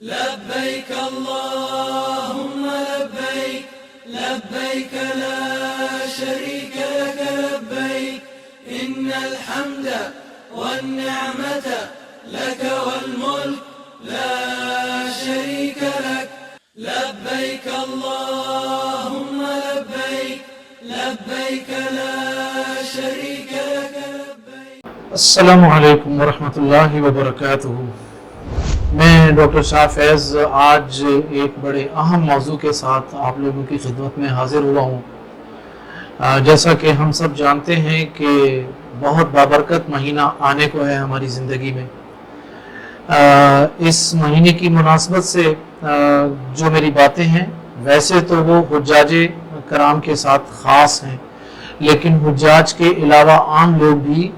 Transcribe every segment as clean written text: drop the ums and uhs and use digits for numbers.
لبيك اللهم لبيك لبيك لا شريك لك لبيك إن الحمد والنعمة لك والملك لا شريك لك لبيك اللهم لبيك لبيك لا شريك لك لبيك. السلام علیکم ورحمۃ اللہ وبرکاتہ. میں ڈاکٹر شاہ فیض آج ایک بڑے اہم موضوع کے ساتھ آپ لوگوں کی خدمت میں حاضر ہوا ہوں. جیسا کہ ہم سب جانتے ہیں کہ بہت بابرکت مہینہ آنے کو ہے ہماری زندگی میں. اس مہینے کی مناسبت سے جو میری باتیں ہیں ویسے تو وہ حجاج کرام کے ساتھ خاص ہیں، لیکن حجاج کے علاوہ عام لوگ بھی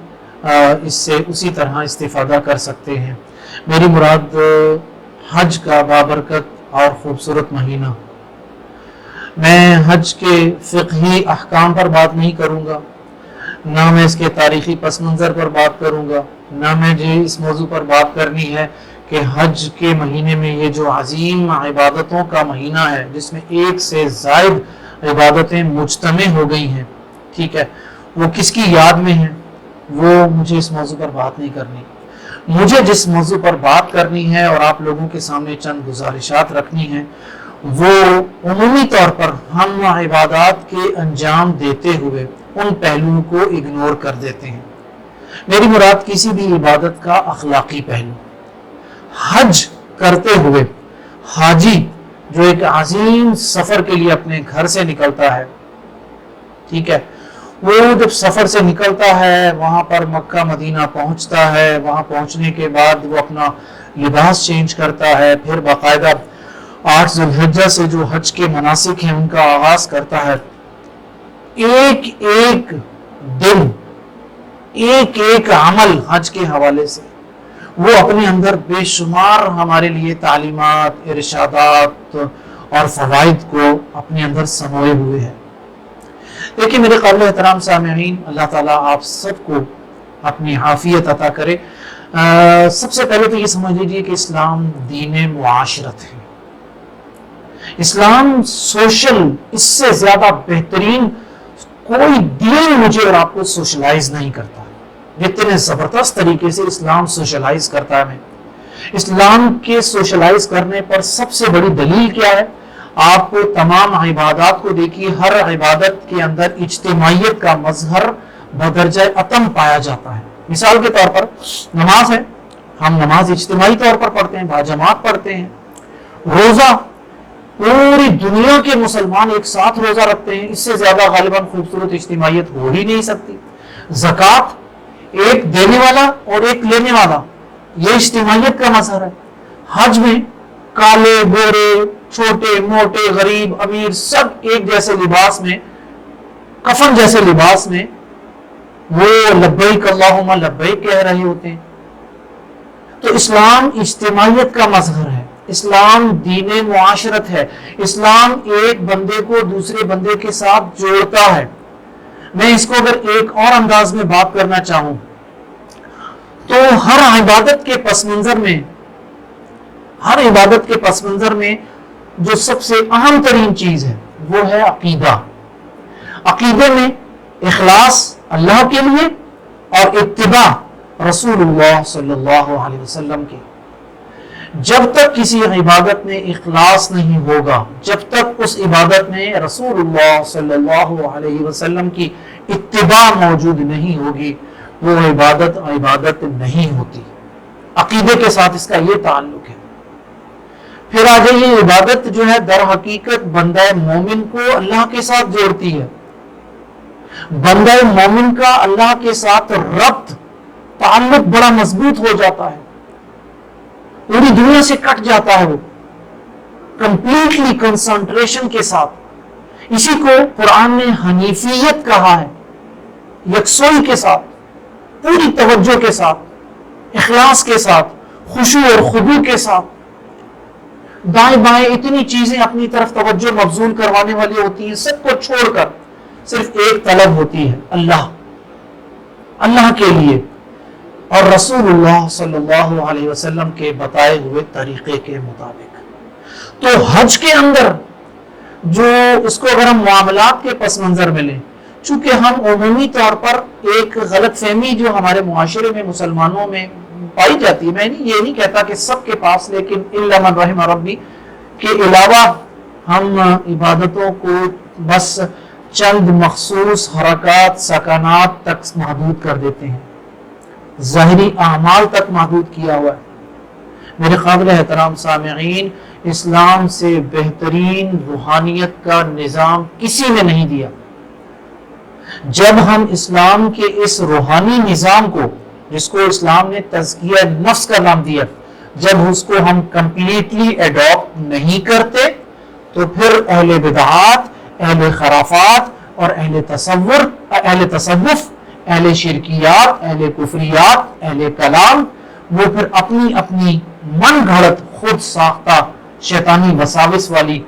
اس سے اسی طرح استفادہ کر سکتے ہیں. میری مراد حج کا بابرکت اور خوبصورت مہینہ. میں حج کے فقہی احکام پر بات نہیں کروں گا، نہ میں اس کے تاریخی پس منظر پر بات کروں گا، نہ میں اس موضوع پر بات کرنی ہے کہ حج کے مہینے میں یہ جو عظیم عبادتوں کا مہینہ ہے جس میں ایک سے زائد عبادتیں مجتمع ہو گئی ہیں، ٹھیک ہے، وہ کس کی یاد میں ہیں، وہ مجھے اس موضوع پر بات نہیں کرنی. مجھے جس موضوع پر بات کرنی ہے اور آپ لوگوں کے سامنے چند گزارشات رکھنی ہیں وہ عمومی طور پر ہم عبادات کے انجام دیتے ہوئے ان پہلوؤں کو اگنور کر دیتے ہیں. میری مراد کسی بھی عبادت کا اخلاقی پہلو. حج کرتے ہوئے حاجی جو ایک عظیم سفر کے لیے اپنے گھر سے نکلتا ہے، ٹھیک ہے، وہ جب سفر سے نکلتا ہے وہاں پر مکہ مدینہ پہنچتا ہے، وہاں پہنچنے کے بعد وہ اپنا لباس چینج کرتا ہے، پھر باقاعدہ 8 ذو الحجہ سے جو حج کے مناسک ہیں ان کا آغاز کرتا ہے. ایک ایک دن، ایک ایک عمل حج کے حوالے سے وہ اپنے اندر بے شمار ہمارے لیے تعلیمات، ارشادات اور فوائد کو اپنے اندر سموئے ہوئے ہیں. دیکھیں میرے قابل احترام سامعین، اللہ تعالیٰ آپ سب کو اپنی عافیت عطا کرے. سب سے پہلے تو یہ سمجھ لیجیے کہ اسلام دین معاشرت ہے. اسلام سوشل، اس سے زیادہ بہترین کوئی دین مجھے اور آپ کو سوشلائز نہیں کرتا جتنے زبردست طریقے سے اسلام سوشلائز کرتا ہے. اسلام کے سوشلائز کرنے پر سب سے بڑی دلیل کیا ہے؟ آپ کو تمام عبادات کو دیکھیے، ہر عبادت کے اندر اجتماعیت کا مظہر بدرجہ اتم پایا جاتا ہے. مثال کے طور پر نماز ہے، ہم نماز اجتماعی طور پر پڑھتے ہیں، باجماعت پڑھتے ہیں. روزہ، پوری دنیا کے مسلمان ایک ساتھ روزہ رکھتے ہیں، اس سے زیادہ غالباً خوبصورت اجتماعیت ہو ہی نہیں سکتی. زکوٰۃ، ایک دینے والا اور ایک لینے والا، یہ اجتماعیت کا مظہر ہے. حج میں کالے گورے، چھوٹے موٹے، غریب امیر، سب ایک جیسے لباس میں، کفن جیسے لباس میں وہ لبیک اللہم لبیک کہہ رہے ہوتے ہیں. تو اسلام اجتماعیت کا مظہر ہے، اسلام دین معاشرت ہے. اسلام ایک بندے کو دوسرے بندے کے ساتھ جوڑتا ہے. میں اس کو اگر ایک اور انداز میں بات کرنا چاہوں تو ہر عبادت کے پس منظر میں جو سب سے اہم ترین چیز ہے وہ ہے عقیدہ. عقیدے میں اخلاص اللہ کے لیے اور اتباع رسول اللہ صلی اللہ علیہ وسلم کے. جب تک کسی عبادت میں اخلاص نہیں ہوگا، جب تک اس عبادت میں رسول اللہ صلی اللہ علیہ وسلم کی اتباع موجود نہیں ہوگی، وہ عبادت نہیں ہوتی. عقیدے کے ساتھ اس کا یہ تعلق ہے. پھر آ جائیے، عبادت جو ہے در حقیقت بندہ مومن کو اللہ کے ساتھ جوڑتی ہے. بندہ مومن کا اللہ کے ساتھ ربط، تعلق بڑا مضبوط ہو جاتا ہے، پوری دنیا سے کٹ جاتا ہے وہ کمپلیٹلی کنسنٹریشن کے ساتھ. اسی کو قرآن نے حنیفیت کہا ہے، یکسوئی کے ساتھ، پوری توجہ کے ساتھ، اخلاص کے ساتھ، خشوع اور خضوع کے ساتھ. دائیں بائیں اتنی چیزیں اپنی طرف توجہ مبذول کروانے والی ہوتی ہیں، سب کو چھوڑ کر صرف ایک طلب ہوتی ہے، اللہ کے لیے. اور رسول اللہ صلی اللہ علیہ وسلم کے بتائے ہوئے طریقے کے مطابق۔ تو حج کے اندر جو اس کو اگر ہم معاملات کے پس منظر میں لیں، چونکہ ہم عمومی طور پر ایک غلط فہمی جو ہمارے معاشرے میں مسلمانوں میں پائی جاتی ہے، میں یہ نہیں کہتا کہ سب کے پاس، لیکن الا من رحم ربی کے علاوہ ہم عبادتوں کو بس چند مخصوص حرکات سکنات تک محدود کر دیتے ہیں، ظاہری اعمال تک محدود کیا ہوا ہے۔ میرے قابل احترام سامعین، اسلام سے بہترین روحانیت کا نظام کسی نے نہیں دیا۔ جب ہم اسلام کے اس روحانی نظام کو، جس کو اسلام نے تزکیہ نفس کا نام دیا، جب اس کو ہم کمپلیٹلی ایڈاپٹ نہیں کرتے تو پھر اہل بدعات، اہل خرافات اور اہل تصوف، اہل شرکیات، اہل کفریات، اہل کلام، وہ پھر اپنی اپنی من گھڑت خود ساختہ شیطانی وساوس والی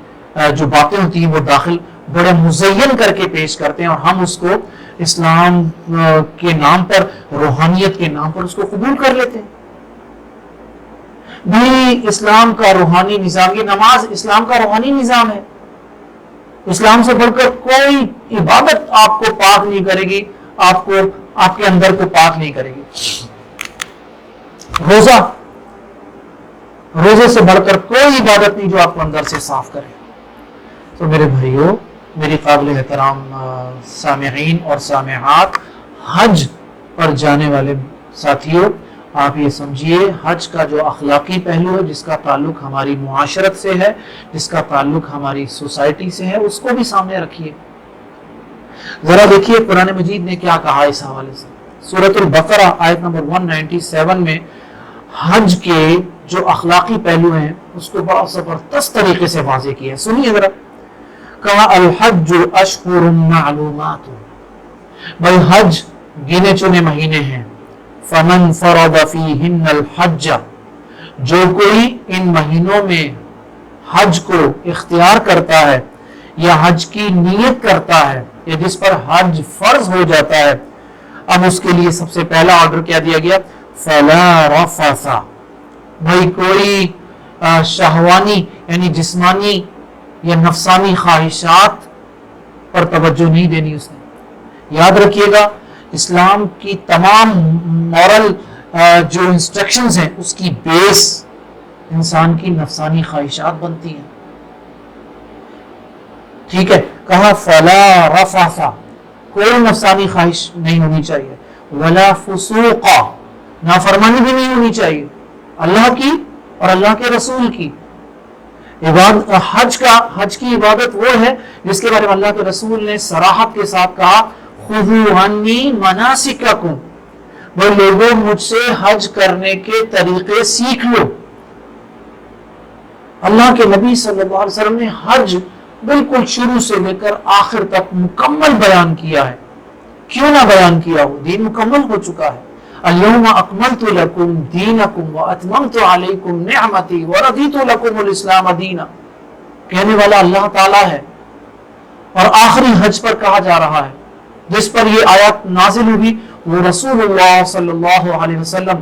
جو باتیں ہوتی ہیں وہ داخل بڑے مزین کر کے پیش کرتے ہیں، اور ہم اس کو اسلام کے نام پر، روحانیت کے نام پر اس کو قبول کر لیتے ہیں۔ بھی اسلام کا روحانی نظام، یہ نماز اسلام کا روحانی نظام ہے۔ اسلام سے بڑھ کر کوئی عبادت آپ کو پاک نہیں کرے گی، آپ کے اندر کو پاک نہیں کرے گی۔ روزے سے بڑھ کر کوئی عبادت نہیں جو آپ کو اندر سے صاف کرے۔ تو میرے بھائیوں، میری قابل احترام سامعین اور سامعات، حج پر جانے والے ساتھیوں، آپ یہ سمجھیے حج کا جو اخلاقی پہلو ہے، جس کا تعلق ہماری معاشرت سے ہے، جس کا تعلق ہماری سوسائٹی سے ہے، اس کو بھی سامنے رکھیے۔ ذرا دیکھیے قرآن مجید نے کیا کہا اس حوالے سے۔ سورۃ البقرہ آیت نمبر 197 میں حج کے جو اخلاقی پہلو ہیں اس کو بڑا زبردست طریقے سے واضح کیا ہے۔ سنیے ذرا، کہا الحج اشہر معلومات، بھائی حج گنے چنے مہینے ہیں۔ فمن فرض فیہن الحج، جو کوئی ان مہینوں میں حج کو اختیار کرتا ہے یا حج کی نیت کرتا ہے، یا جس پر حج فرض ہو جاتا ہے، اب اس کے لیے سب سے پہلا آرڈر کیا دیا گیا، فلا رفث، بھائی کوئی شہوانی یعنی جسمانی یا نفسانی خواہشات پر توجہ نہیں دینی اس نے۔ یاد رکھیے گا، اسلام کی تمام مورل جو انسٹرکشنز ہیں اس کی بیس انسان کی نفسانی خواہشات بنتی ہیں۔ ٹھیک ہے، کہا فلا رفث، کوئی نفسانی خواہش نہیں ہونی چاہیے، ولا فسوق، نافرمانی بھی نہیں ہونی چاہیے اللہ کی اور اللہ کے رسول کی۔ حج کی عبادت وہ ہے جس کے بارے میں اللہ کے رسول نے صراحت کے ساتھ کہا، خذوا عنی مناسککم، وہ لوگوں مجھ سے حج کرنے کے طریقے سیکھ لو۔ اللہ کے نبی صلی اللہ علیہ وسلم نے حج بالکل شروع سے لے کر آخر تک مکمل بیان کیا ہے۔ کیوں نہ بیان کیا ہو، دین مکمل ہو چکا ہے۔ اليوم اکملت لکم دینکم واتممت علیکم نعمتی ورضیت لکم الاسلام دینا، کہنے والا اللہ تعالیٰ ہے، اور آخری حج پر کہا جا رہا ہے جس پر یہ آیات نازل ہوئی وہ رسول اللہ صلی اللہ علیہ وسلم۔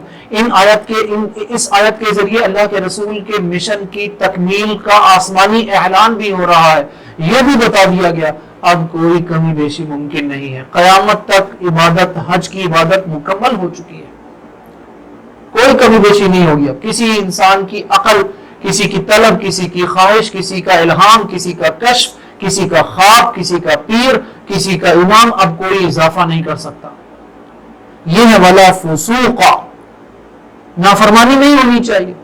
اس آیت کے ذریعے اللہ کے رسول کے مشن کی تکمیل کا آسمانی اعلان بھی ہو رہا ہے۔ یہ بھی بتا دیا گیا اب کوئی کمی بیشی ممکن نہیں ہے، قیامت تک عبادت، حج کی عبادت مکمل ہو چکی ہے، کوئی کمی بیشی نہیں ہوگی۔ اب کسی انسان کی عقل، کسی کی طلب، کسی کی خواہش، کسی کا الہام، کسی کا کشف، کسی کا خواب، کسی کا پیر، کسی کا امام اب کوئی اضافہ نہیں کر سکتا۔ یہ ہے ولا فسوق، نافرمانی نہیں ہونی چاہیے۔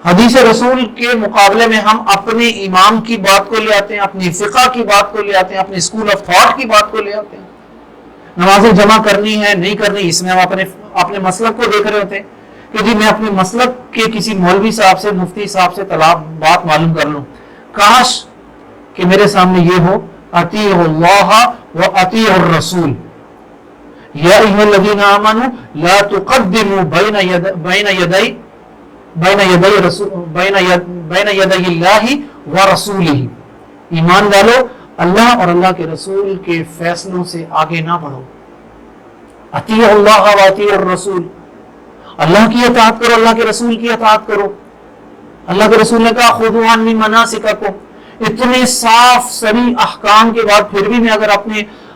حدیث رسول کے مقابلے میں ہم اپنے امام کی بات کو لے آتے ہیں، اپنی فقہ کی بات کو لے آتے ہیں، اپنے اسکول آف تھاٹ کی بات کو لے آتے ہیں۔ نمازیں جمع کرنی ہے نہیں کرنی، اس میں ہم اپنے مسلک کو دیکھ رہے ہوتے ہیں کہ جی میں اپنے مسلک کے کسی مولوی صاحب سے، مفتی صاحب سے بات معلوم کر لوں، کاش کہ میرے سامنے یہ ہو، اطیعوا اللہ و اطیعوا الرسول، یا ایھا الذین آمنوا لا تقدموا بین یدی اللہ ورسولہ، ایمان والو اللہ اور اللہ کے رسول کے فیصلوں سے آگے نہ بڑھو۔ اطیعوا اللہ و اطیعوا الرسول، اللہ کی اطاعت کرو، اللہ کے رسول کی اطاعت کرو. اللہ کے رسول نے کہا خذوا عنی مناسککم. اتنے صاف صریح احکام کے بعد پھر بھی میں اگر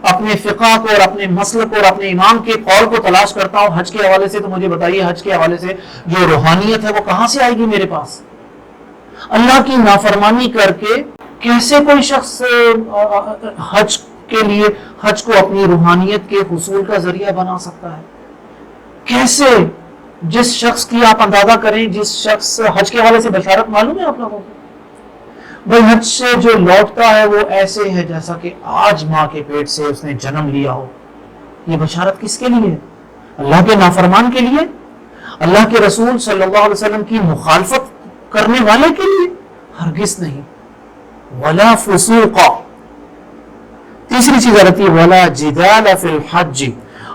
اپنے فقہ کو اور اپنے مسلک اور اپنے امام کے قول کو تلاش کرتا ہوں حج کے حوالے سے، تو مجھے بتائیے حج کے حوالے سے جو روحانیت ہے وہ کہاں سے آئے گی میرے پاس؟ اللہ کی نافرمانی کر کے کیسے کوئی شخص حج کے لیے حج کو اپنی روحانیت کے حصول کا ذریعہ بنا سکتا ہے؟ کیسے؟ جس شخص کی آپ اندازہ کریں، جس شخص حج کے حوالے سے بشارت معلوم ہے آپ لوگوں کو؟ بھائی حج سے جو لوٹتا ہے وہ ایسے ہے جیسا کہ آج ماں کے پیٹ سے اس نے جنم لیا ہو. یہ بشارت کس کے لیے ہے؟ اللہ کے نافرمان کے لیے؟ اللہ کے رسول صلی اللہ علیہ وسلم کی مخالفت کرنے والے کے لیے؟ ہرگز نہیں. ولا فسوقا. تیسری چیز آتی ہے ولا جدال فی الحج.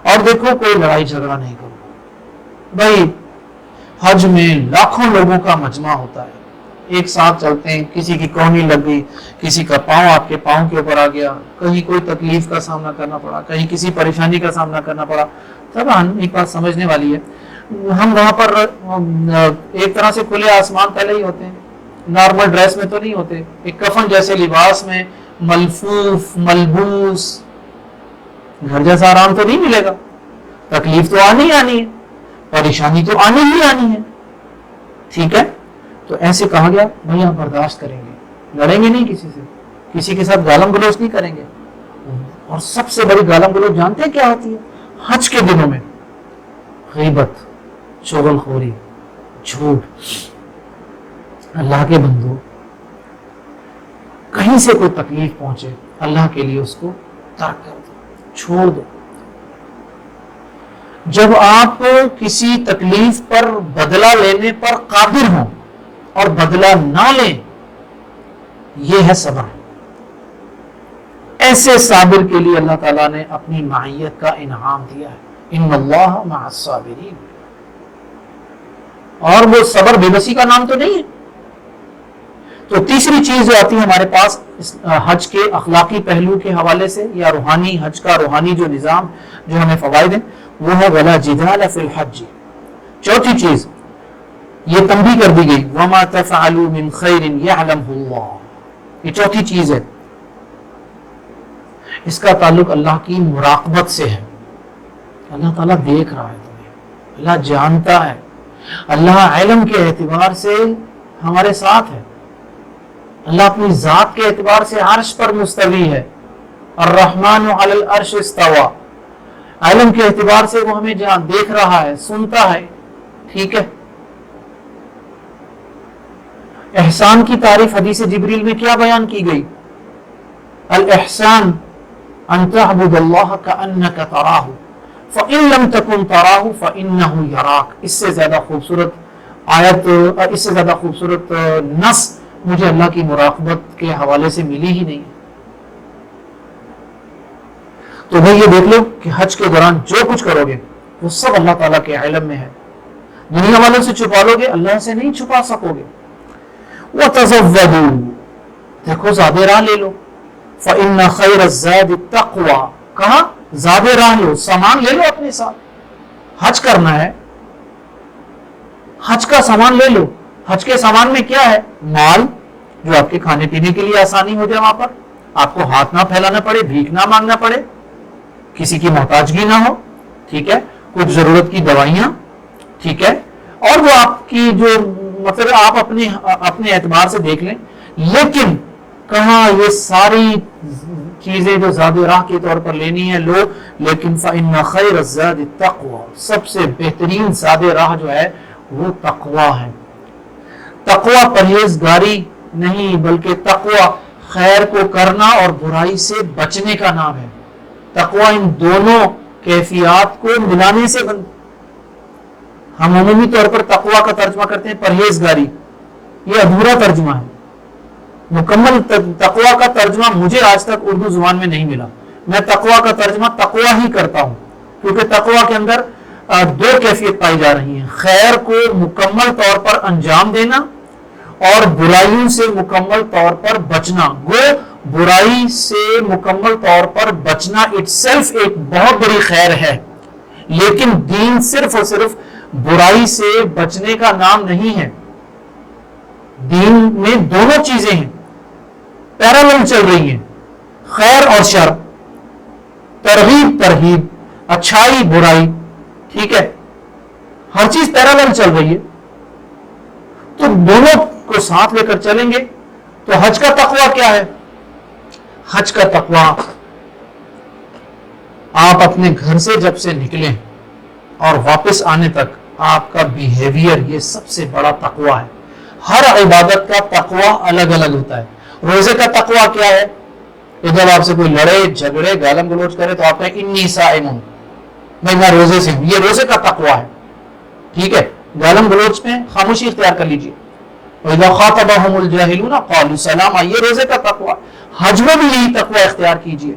اور دیکھو کوئی لڑائی جھگڑا نہیں کرو. بھائی حج میں لاکھوں لوگوں کا مجمع ہوتا ہے، ایک ساتھ چلتے ہیں، کسی کی کونی لگ گئی، کسی کا پاؤں آپ کے پاؤں کے اوپر آ گیا، کہیں کوئی تکلیف کا سامنا کرنا پڑا، کہیں کسی پریشانی کا سامنا کرنا پڑا. طبعا ایک بات سمجھنے والی ہے، ہم وہاں پر ایک طرح سے کھلے آسمان پہلے ہی ہوتے ہیں، نارمل ڈریس میں تو نہیں ہوتے، ایک کفن جیسے لباس میں ملفوف ملبوس. گھر جیسا آرام تو نہیں ملے گا، تکلیف تو آنی ہے، پریشانی تو آنی ہی آنی ہے. ٹھیک ہے، تو ایسے کہا گیا بھائی آپ برداشت کریں گے، لڑیں گے نہیں کسی سے، کسی کے ساتھ گالم گلوچ نہیں کریں گے. اور سب سے بڑی گالم گلوچ جانتے ہیں کیا ہوتی ہے حج کے دنوں میں؟ غیبت، چغل خوری، جھوٹ. اللہ کے بندو، کہیں سے کوئی تکلیف پہنچے اللہ کے لیے اس کو ترک کر دو، چھوڑ دو. جب آپ کسی تکلیف پر بدلہ لینے پر قادر ہوں اور بدلہ نہ لیں، یہ ہے صبر. ایسے صابر کے لیے اللہ تعالیٰ نے اپنی معیت کا انعام دیا ہے، ان اللہ مع الصابرین. اور وہ صبر بے بسی کا نام تو نہیں ہے. تو تیسری چیز جو آتی ہے ہمارے پاس حج کے اخلاقی پہلو کے حوالے سے، یا روحانی حج کا روحانی جو نظام جو ہمیں فوائد ہیں، وہ ہے ولا جدال فی الحج. چوتھی چیز یہ تنبیہ کر دی گئی وما تفعلوا من خیر یعلمہ اللہ. یہ چوتھی چیز ہے، اس کا تعلق اللہ کی مراقبت سے ہے. اللہ تعالیٰ دیکھ رہا ہے تمہیں، اللہ جانتا ہے، اللہ علم کے اعتبار سے ہمارے ساتھ ہے، اللہ اپنی ذات کے اعتبار سے عرش پر مستوی ہے. الرحمن علی العرش استوى. علم کے اعتبار سے وہ ہمیں جان دیکھ رہا ہے، سنتا ہے. ٹھیک ہے. احسان کی تعریف حدیث جبریل میں کیا بیان کی گئی؟ الاحسان ان تعبد اللہ کأنک تراہ فإن لم تکن تراہ فإنہ یراک. اس سے زیادہ خوبصورت آیت، اس سے زیادہ خوبصورت نص مجھے اللہ کی مراقبت کے حوالے سے ملی ہی نہیں. تو بھائی یہ دیکھ لو کہ حج کے دوران جو کچھ کرو گے وہ سب اللہ تعالیٰ کے علم میں ہے. دنیا والوں سے چھپا لو گے، اللہ سے نہیں چھپا سکو گے. وَتَزَوَّدُوا. دیکھو زاد راہ لے لو. فَإِنَّ خَيْرَ الزَّادِ التَّقْوَى. کہاں؟ زاد راہ لو، سامان لے لو اپنے ساتھ. حج کرنا ہے، حج کا سامان لے لو. حج کے سامان میں کیا ہے؟ مال، جو آپ کے کھانے پینے کے لیے آسانی ہو جائے، وہاں پر آپ کو ہاتھ نہ پھیلانا پڑے، بھیک نہ مانگنا پڑے، کسی کی محتاجگی نہ ہو. ٹھیک ہے. کچھ ضرورت کی دوائیاں. ٹھیک ہے. اور وہ آپ کی جو مطلب آپ اپنے اعتبار سے دیکھ لیں. لیکن کہاں یہ ساری چیزیں جو زاد راہ کے طور پر لینی ہے لو، لیکن فإن خیر الزاد التقوی. سب سے بہترین زاد راہ جو ہے وہ تقوی ہے. تقوی پرہیزگاری نہیں، بلکہ تقوی خیر کو کرنا اور برائی سے بچنے کا نام ہے. تقوی ان دونوں کیفیات کو ملانے سے ہم عمومی طور پر تقوی کا ترجمہ کرتے ہیں پرہیزگاری. یہ ادھورا ترجمہ ہے. مکمل تقوی کا ترجمہ مجھے آج تک اردو زبان میں نہیں ملا. میں تقوی کا ترجمہ تقوی ہی کرتا ہوں، کیونکہ تقوی کے اندر دو کیفیت پائی جا رہی ہیں: خیر کو مکمل طور پر انجام دینا اور برائیوں سے مکمل طور پر بچنا. گو برائی سے مکمل طور پر بچنا اٹ سیلف ایک بہت بڑی خیر ہے، لیکن دین صرف اور صرف برائی سے بچنے کا نام نہیں ہے. دین میں دونوں چیزیں ہیں، پیرالل چل رہی ہیں، خیر اور شر، ترغیب ترہیب، اچھائی برائی، ٹھیک ہے، ہر چیز پیرالل چل رہی ہے. تو دونوں کو ساتھ لے کر چلیں گے. تو حج کا تقویٰ کیا ہے؟ حج کا تقویٰ آپ اپنے گھر سے جب سے نکلیں اور واپس آنے تک آپ کا بیہیویئر، یہ سب سے بڑا تقویٰ ہے. ہر عبادت کا تقویٰ الگ الگ ہوتا ہے. روزے کا تقویٰ کیا ہے؟ کہ جب آپ سے کوئی لڑے جھگڑے گالم گلوچ کرے تو آپ کہیں انی صائم، میں روزے سے ہوں، یہ روزے کا تقویٰ ہے. ٹھیک ہے، گالم گلوچ میں خاموشی اختیار کر لیجیے. وَإِذَا خَاطَبَهُمُ الْجَاهِلُونَ قَالُوا سَلَامًا، یہ روزے کا تقویٰ. حج میں بھی یہی تقویٰ اختیار کیجیے.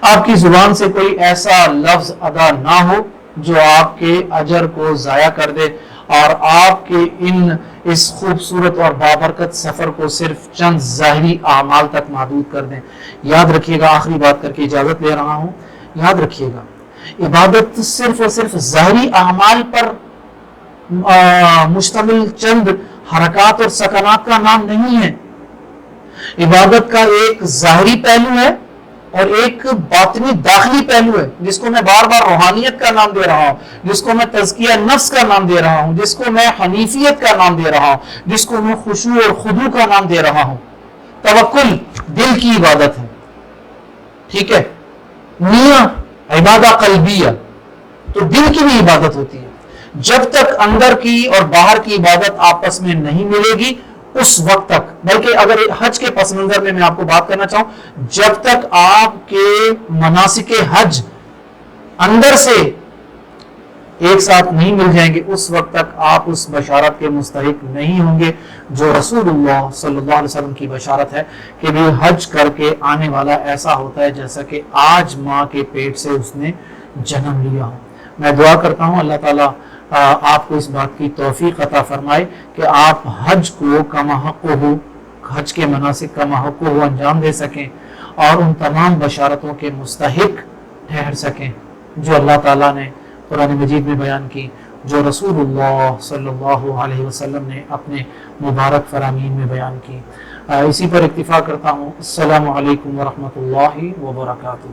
آپ کی زبان سے کوئی ایسا لفظ ادا نہ ہو جو آپ کے اجر کو ضائع کر دے اور آپ کے اس خوبصورت اور بابرکت سفر کو صرف چند ظاہری اعمال تک محدود کر دیں. یاد رکھیے گا، آخری بات کر کے اجازت لے رہا ہوں، یاد رکھیے گا، عبادت صرف اور صرف ظاہری اعمال پر مشتمل چند حرکات اور سکنات کا نام نہیں ہے. عبادت کا ایک ظاہری پہلو ہے اور ایک باطنی داخلی پہلو ہے، جس کو میں بار بار روحانیت کا نام دے رہا ہوں، جس کو میں تزکیہ نفس کا نام دے رہا ہوں، جس کو میں حنیفیت کا نام دے رہا ہوں، جس کو میں خشوع اور خضوع کا نام دے رہا ہوں. توکل دل کی عبادت ہے، ٹھیک ہے. نیہ عبادہ قلبیہ، تو دل کی بھی عبادت ہوتی ہے. جب تک اندر کی اور باہر کی عبادت آپس میں نہیں ملے گی اس وقت تک، بلکہ اگر حج کے پس منظر میں آپ کو بات کرنا چاہوں، جب تک آپ کے مناسک حج اندر سے ایک ساتھ نہیں مل جائیں گے اس وقت تک آپ اس بشارت کے مستحق نہیں ہوں گے جو رسول اللہ صلی اللہ علیہ وسلم کی بشارت ہے کہ بھی حج کر کے آنے والا ایسا ہوتا ہے جیسا کہ آج ماں کے پیٹ سے اس نے جنم لیا ہو. میں دعا کرتا ہوں اللہ تعالیٰ آپ کو اس بات کی توفیق عطا فرمائے کہ آپ حج کو کما حق ہو، حج کے مناسک کما حق ہو انجام دے سکیں اور ان تمام بشارتوں کے مستحق ٹھہر سکیں جو اللہ تعالیٰ نے قرآن مجید میں بیان کی، جو رسول اللہ صلی اللہ علیہ وسلم نے اپنے مبارک فرامین میں بیان کی. اسی پر اکتفا کرتا ہوں. السلام علیکم ورحمۃ اللہ وبرکاتہ.